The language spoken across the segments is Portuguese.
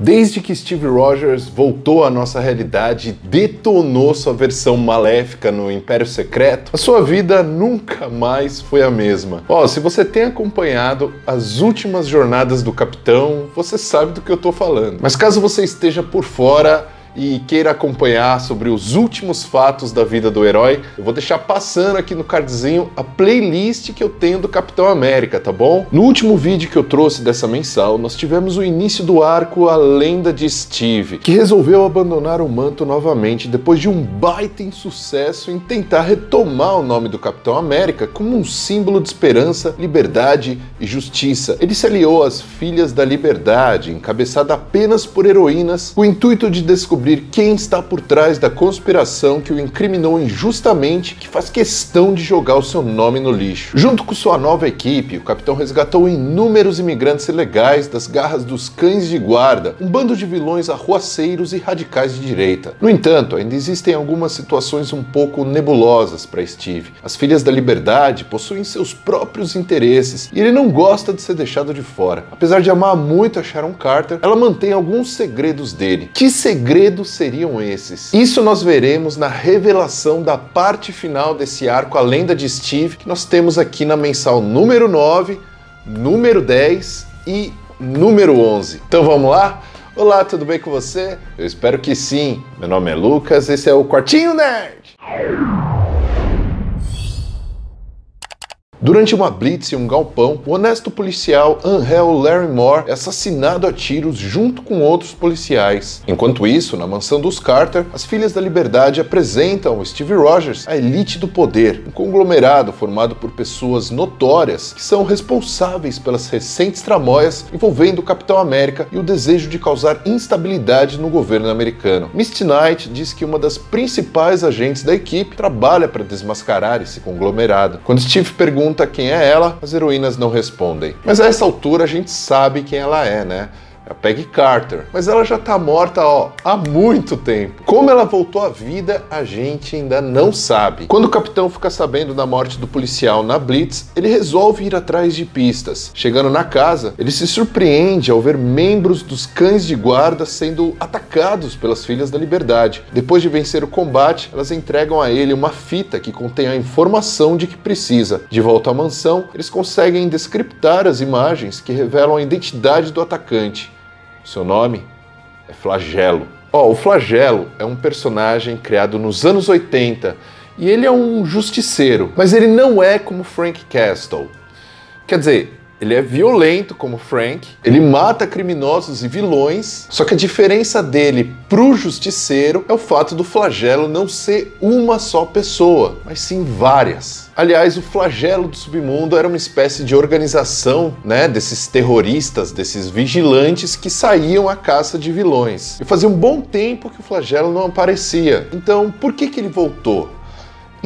Desde que Steve Rogers voltou à nossa realidade e detonou sua versão maléfica no Império Secreto, a sua vida nunca mais foi a mesma. Se você tem acompanhado as últimas jornadas do Capitão, você sabe do que eu tô falando. Mas caso você esteja por fora e queira acompanhar sobre os últimos fatos da vida do herói, eu vou deixar passando aqui no cardzinho a playlist que eu tenho do Capitão América, tá bom? No último vídeo que eu trouxe dessa mensal, nós tivemos o início do arco A Lenda de Steve, que resolveu abandonar o manto novamente depois de um baita insucesso em tentar retomar o nome do Capitão América como um símbolo de esperança, liberdade e justiça. Ele se aliou às Filhas da Liberdade, encabeçada apenas por heroínas, com o intuito de descobrir quem está por trás da conspiração que o incriminou injustamente, que faz questão de jogar o seu nome no lixo. Junto com sua nova equipe, o Capitão resgatou inúmeros imigrantes ilegais das garras dos cães de guarda, um bando de vilões arruaceiros e radicais de direita. No entanto, ainda existem algumas situações um pouco nebulosas para Steve. As Filhas da Liberdade possuem seus próprios interesses e ele não gosta de ser deixado de fora. Apesar de amar muito a Sharon Carter, ela mantém alguns segredos dele. Que segredos seriam esses? Isso nós veremos na revelação da parte final desse arco A Lenda de Steve, que nós temos aqui na mensal número 9, número 10 e número 11. Então vamos lá? Olá, tudo bem com você? Eu espero que sim. Meu nome é Lucas, esse é o Quartinho Nerd. Durante uma blitz em um galpão, o honesto policial Angel Larry Moore é assassinado a tiros junto com outros policiais. Enquanto isso, na mansão dos Carter, as Filhas da Liberdade apresentam ao Steve Rogers a elite do poder, um conglomerado formado por pessoas notórias que são responsáveis pelas recentes tramóias envolvendo o Capitão América e o desejo de causar instabilidade no governo americano. Misty Knight diz que uma das principais agentes da equipe trabalha para desmascarar esse conglomerado. Quando Steve pergunta quem é ela, as heroínas não respondem. Mas a essa altura a gente sabe quem ela é, né? É a Peggy Carter. Mas ela já tá morta, há muito tempo. Como ela voltou à vida, a gente ainda não sabe. Quando o Capitão fica sabendo da morte do policial na Blitz, ele resolve ir atrás de pistas. Chegando na casa, ele se surpreende ao ver membros dos cães de guarda sendo atacados pelas Filhas da Liberdade. Depois de vencer o combate, elas entregam a ele uma fita que contém a informação de que precisa. De volta à mansão, eles conseguem descriptar as imagens que revelam a identidade do atacante. Seu nome é Flagelo. O Flagelo é um personagem criado nos anos 80 e ele é um justiceiro, mas ele não é como Frank Castle. Quer dizer, ele é violento como Frank, ele mata criminosos e vilões, só que a diferença dele pro Justiceiro é o fato do Flagelo não ser uma só pessoa, mas sim várias. Aliás, o Flagelo do Submundo era uma espécie de organização, desses terroristas, desses vigilantes que saíam à caça de vilões. E fazia um bom tempo que o Flagelo não aparecia. Então, por que ele voltou?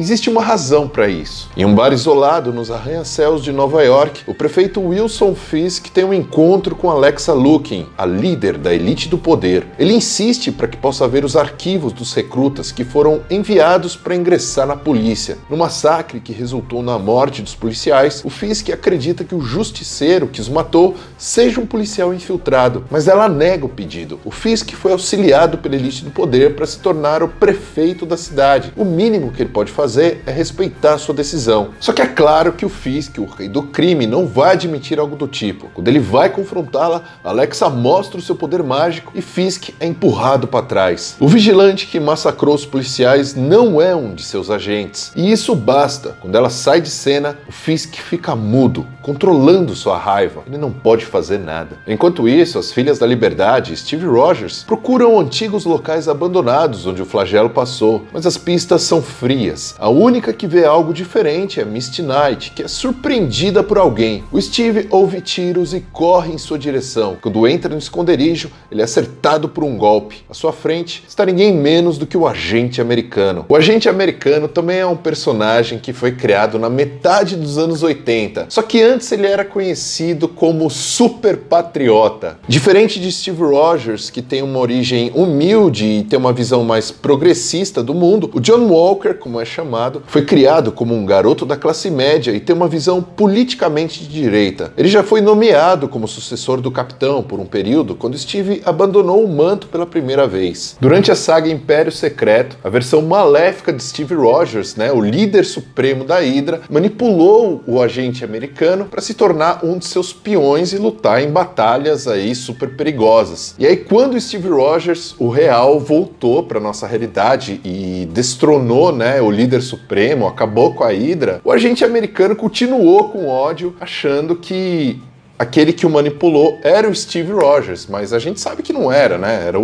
Existe uma razão para isso. Em um bar isolado nos arranha-céus de Nova York, o prefeito Wilson Fisk tem um encontro com Alexa Lukin, a líder da elite do poder. Ele insiste para que possa ver os arquivos dos recrutas que foram enviados para ingressar na polícia. No massacre que resultou na morte dos policiais, o Fisk acredita que o justiceiro que os matou seja um policial infiltrado, mas ela nega o pedido. O Fisk foi auxiliado pela elite do poder para se tornar o prefeito da cidade. O mínimo que ele pode fazer é respeitar sua decisão. Só que é claro que o Fisk, o rei do crime, não vai admitir algo do tipo. Quando ele vai confrontá-la, Alexa mostra o seu poder mágico e Fisk é empurrado para trás. O vigilante que massacrou os policiais não é um de seus agentes. E isso basta. Quando ela sai de cena, o Fisk fica mudo, controlando sua raiva. Ele não pode fazer nada. Enquanto isso, as Filhas da Liberdade e Steve Rogers procuram antigos locais abandonados onde o Flagelo passou, mas as pistas são frias. A única que vê algo diferente é Misty Knight, que é surpreendida por alguém. O Steve ouve tiros e corre em sua direção. Quando entra no esconderijo, ele é acertado por um golpe. À sua frente está ninguém menos do que o agente americano. O agente americano também é um personagem que foi criado na metade dos anos 80, só que antes ele era conhecido como Super Patriota. Diferente de Steve Rogers, que tem uma origem humilde e tem uma visão mais progressista do mundo, o John Walker, como é chamado, chamado, foi criado como um garoto da classe média e tem uma visão politicamente de direita. Ele já foi nomeado como sucessor do capitão por um período quando Steve abandonou o manto pela primeira vez. Durante a saga Império Secreto, a versão maléfica de Steve Rogers, o líder supremo da Hydra, manipulou o agente americano para se tornar um de seus peões e lutar em batalhas aí super perigosas. E aí quando Steve Rogers, o real, voltou para nossa realidade e destronou, o líder supremo, acabou com a Hydra, o agente americano continuou com ódio, achando que aquele que o manipulou era o Steve Rogers, mas a gente sabe que não era, era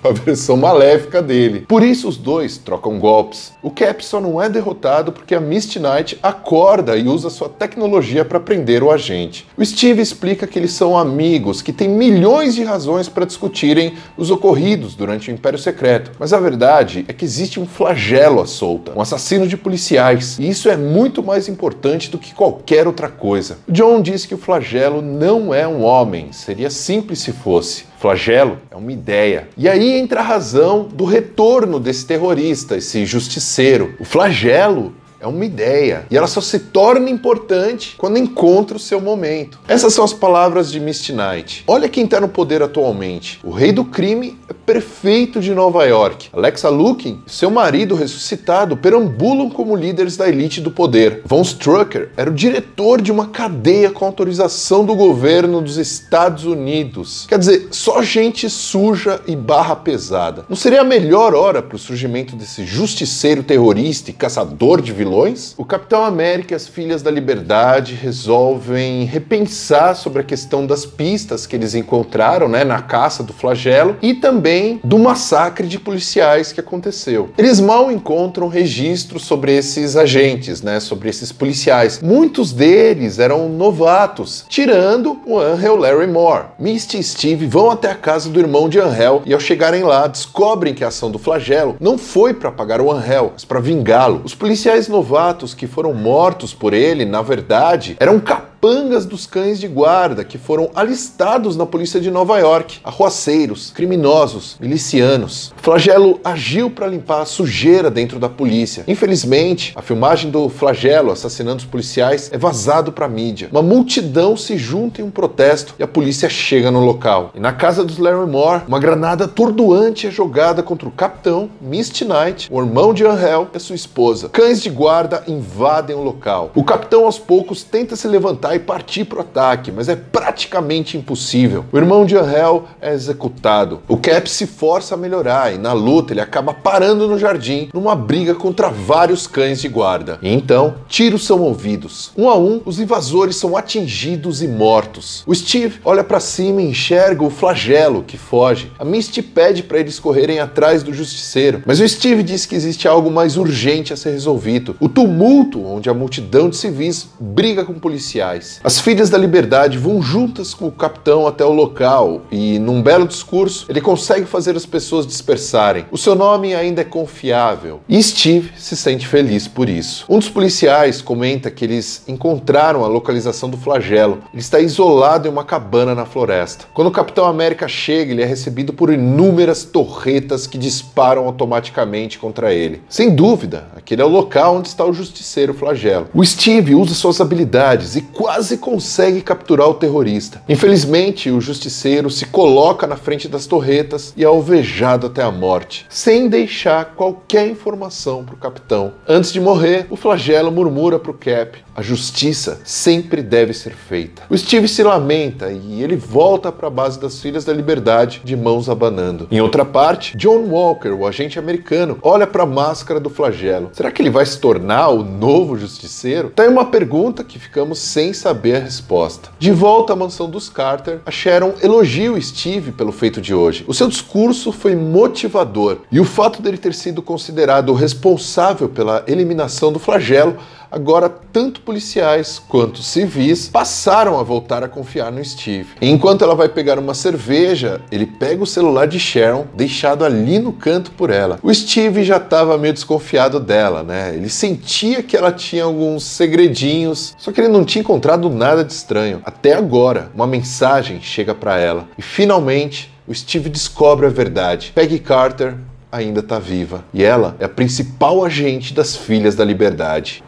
a versão maléfica dele. Por isso os dois trocam golpes. O Cap só não é derrotado porque a Misty Knight acorda e usa sua tecnologia para prender o agente. O Steve explica que eles são amigos, que têm milhões de razões para discutirem os ocorridos durante o Império Secreto. Mas a verdade é que existe um flagelo à solta, um assassino de policiais, e isso é muito mais importante do que qualquer outra coisa. O John diz que o flagelo não é um homem, seria simples se fosse. Flagelo é uma ideia. E aí entra a razão do retorno desse terrorista, esse justiceiro. O flagelo é uma ideia. E ela só se torna importante quando encontra o seu momento. Essas são as palavras de Misty Knight. Olha quem está no poder atualmente. O rei do crime é prefeito de Nova York. Alexa Lukin e seu marido ressuscitado perambulam como líderes da elite do poder. Von Strucker era o diretor de uma cadeia com autorização do governo dos Estados Unidos. Quer dizer, só gente suja e barra pesada. Não seria a melhor hora para o surgimento desse justiceiro terrorista e caçador de vilões? O Capitão América e as Filhas da Liberdade resolvem repensar sobre a questão das pistas que eles encontraram, na caça do flagelo e também do massacre de policiais que aconteceu. Eles mal encontram registros sobre esses agentes, sobre esses policiais. Muitos deles eram novatos, tirando o Angel Larry Moore. Misty e Steve vão até a casa do irmão de Angel e ao chegarem lá descobrem que a ação do flagelo não foi para apagar o Angel, mas para vingá-lo. Os policiais novatos que foram mortos por ele, na verdade, eram capangas dos cães de guarda que foram alistados na polícia de Nova York, arruaceiros, criminosos, milicianos. O flagelo agiu para limpar a sujeira dentro da polícia. Infelizmente, a filmagem do flagelo assassinando os policiais é vazado para a mídia. Uma multidão se junta em um protesto e a polícia chega no local. E na casa dos Larry Moore, uma granada atordoante é jogada contra o capitão, Misty Knight, o irmão de Angel e a sua esposa. Cães de guarda invadem o local. O capitão aos poucos tenta se levantar e partir para o ataque, mas é praticamente impossível. O irmão de Angel é executado. O Cap se força a melhorar e na luta ele acaba parando no jardim numa briga contra vários cães de guarda. E então, tiros são ouvidos. Um a um, os invasores são atingidos e mortos. O Steve olha para cima e enxerga o flagelo que foge. A Misty pede para eles correrem atrás do justiceiro, mas o Steve diz que existe algo mais urgente a ser resolvido. O tumulto onde a multidão de civis briga com policiais. As Filhas da Liberdade vão juntas com o capitão até o local e, num belo discurso, ele consegue fazer as pessoas dispersarem. O seu nome ainda é confiável e Steve se sente feliz por isso. Um dos policiais comenta que eles encontraram a localização do flagelo. Ele está isolado em uma cabana na floresta. Quando o Capitão América chega, ele é recebido por inúmeras torretas que disparam automaticamente contra ele. Sem dúvida, aquele é o local onde está o justiceiro flagelo. O Steve usa suas habilidades e quase consegue capturar o terrorista. Infelizmente, o justiceiro se coloca na frente das torretas e é alvejado até a morte, sem deixar qualquer informação para o capitão. Antes de morrer, o flagelo murmura para o Cap: a justiça sempre deve ser feita. O Steve se lamenta e ele volta para a base das Filhas da Liberdade de mãos abanando. Em outra parte, John Walker, o agente americano, olha para a máscara do flagelo. Será que ele vai se tornar o novo justiceiro? Tá aí uma pergunta que ficamos sem saber a resposta. De volta à mansão dos Carter, a Sharon elogia o Steve pelo feito de hoje. O seu discurso foi motivador e o fato dele ter sido considerado o responsável pela eliminação do flagelo, agora tanto policiais quanto civis passaram a voltar a confiar no Steve. E enquanto ela vai pegar uma cerveja, ele pega o celular de Sharon, deixado ali no canto por ela. O Steve já estava meio desconfiado dela, Ele sentia que ela tinha alguns segredinhos, só que ele não tinha encontrado nada de estranho. Até agora, uma mensagem chega para ela. E finalmente, o Steve descobre a verdade. Peggy Carter ainda está viva. E ela é a principal agente das Filhas da Liberdade.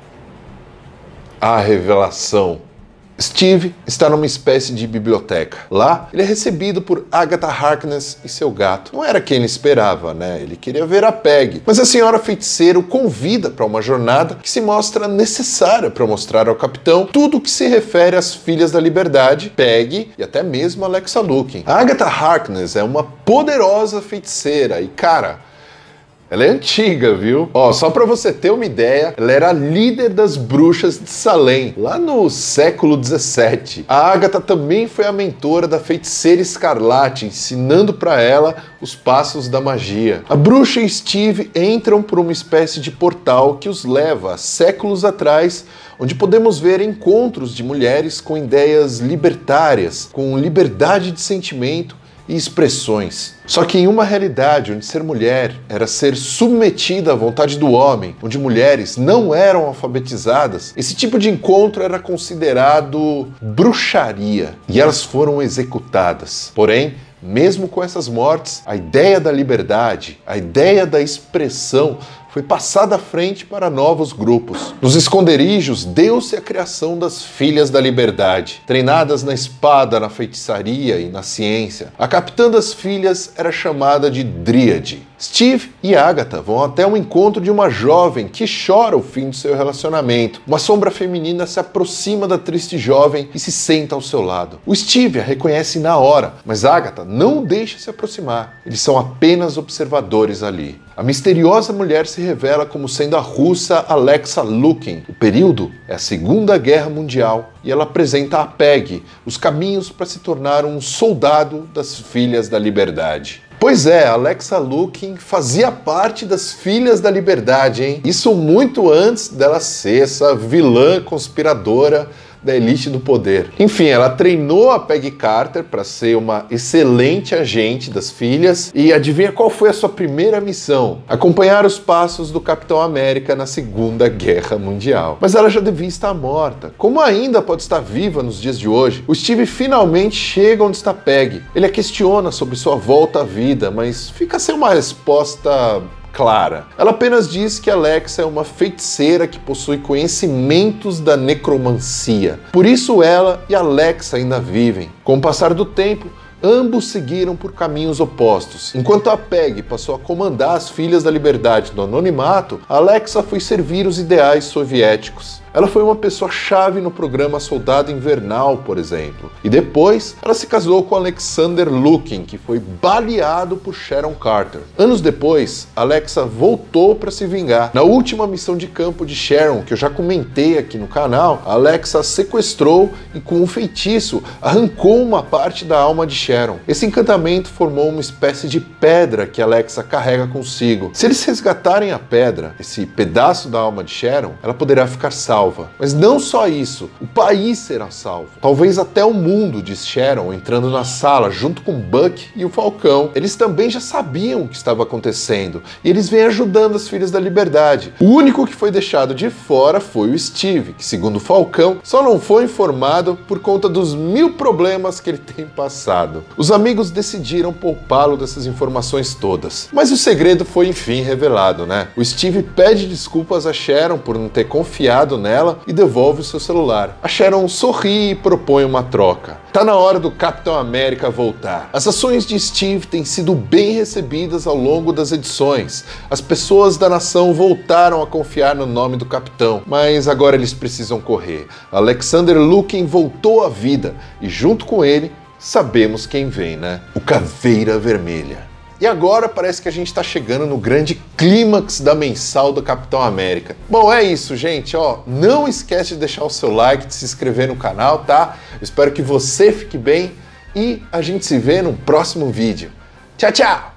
A revelação. Steve está numa espécie de biblioteca. Lá, ele é recebido por Agatha Harkness e seu gato. Não era quem ele esperava, né? Ele queria ver a Peg. Mas a senhora feiticeira o convida para uma jornada que se mostra necessária para mostrar ao capitão tudo o que se refere às Filhas da Liberdade, Peg e até mesmo Alexa Lukin. A Agatha Harkness é uma poderosa feiticeira e, cara, ela é antiga, viu? Ó, só pra você ter uma ideia, ela era a líder das bruxas de Salem, lá no século 17. A Agatha também foi a mentora da feiticeira Escarlate, ensinando pra ela os passos da magia. A bruxa e Steve entram por uma espécie de portal que os leva a séculos atrás, onde podemos ver encontros de mulheres com ideias libertárias, com liberdade de sentimento e expressões. Só que em uma realidade onde ser mulher era ser submetida à vontade do homem, onde mulheres não eram alfabetizadas, esse tipo de encontro era considerado bruxaria e elas foram executadas. Porém, mesmo com essas mortes, a ideia da liberdade, a ideia da expressão foi passada à frente para novos grupos. Nos esconderijos, deu-se a criação das Filhas da Liberdade. Treinadas na espada, na feitiçaria e na ciência, a capitã das filhas era chamada de Dríade. Steve e Agatha vão até um encontro de uma jovem que chora o fim de seu relacionamento. Uma sombra feminina se aproxima da triste jovem e se senta ao seu lado. O Steve a reconhece na hora, mas Agatha não o deixa se aproximar. Eles são apenas observadores ali. A misteriosa mulher se revela como sendo a russa Alexa Lukin. O período é a Segunda Guerra Mundial e ela apresenta a Peg os caminhos para se tornar um soldado das Filhas da Liberdade. Pois é, Alexa Lukin fazia parte das Filhas da Liberdade, hein? Isso muito antes dela ser essa vilã conspiradora da elite do poder. Enfim, ela treinou a Peggy Carter para ser uma excelente agente das filhas e adivinha qual foi a sua primeira missão? Acompanhar os passos do Capitão América na Segunda Guerra Mundial. Mas ela já devia estar morta. Como ainda pode estar viva nos dias de hoje, o Steve finalmente chega onde está Peggy. Ele a questiona sobre sua volta à vida, mas fica sem uma resposta clara. Ela apenas diz que Alexa é uma feiticeira que possui conhecimentos da necromancia. Por isso ela e Alexa ainda vivem. Com o passar do tempo, ambos seguiram por caminhos opostos. Enquanto a Peg passou a comandar as Filhas da Liberdade no anonimato, Alexa foi servir os ideais soviéticos. Ela foi uma pessoa-chave no programa Soldado Invernal, por exemplo. E depois, ela se casou com Alexander Lukin, que foi baleado por Sharon Carter. Anos depois, Alexa voltou para se vingar. Na última missão de campo de Sharon, que eu já comentei aqui no canal, Alexa a sequestrou e com um feitiço arrancou uma parte da alma de Sharon. Esse encantamento formou uma espécie de pedra que Alexa carrega consigo. Se eles resgatarem a pedra, esse pedaço da alma de Sharon, ela poderá ficar salva. Mas não só isso, o país será salvo. Talvez até o mundo, diz Sharon, entrando na sala junto com Buck e o Falcão. Eles também já sabiam o que estava acontecendo e eles vêm ajudando as Filhas da Liberdade. O único que foi deixado de fora foi o Steve, que segundo o Falcão, só não foi informado por conta dos 1000 problemas que ele tem passado. Os amigos decidiram poupá-lo dessas informações todas. Mas o segredo foi enfim revelado, né? O Steve pede desculpas a Sharon por não ter confiado nela e devolve o seu celular. A Sharon sorri e propõe uma troca. Tá na hora do Capitão América voltar. As ações de Steve têm sido bem recebidas ao longo das edições. As pessoas da nação voltaram a confiar no nome do Capitão, mas agora eles precisam correr. Alexander Lukin voltou à vida e junto com ele, sabemos quem vem, né? O Caveira Vermelha. E agora parece que a gente está chegando no grande clímax da mensal do Capitão América. Bom, é isso, gente. Ó, não esquece de deixar o seu like, de se inscrever no canal, tá? Eu espero que você fique bem e a gente se vê no próximo vídeo. Tchau, tchau!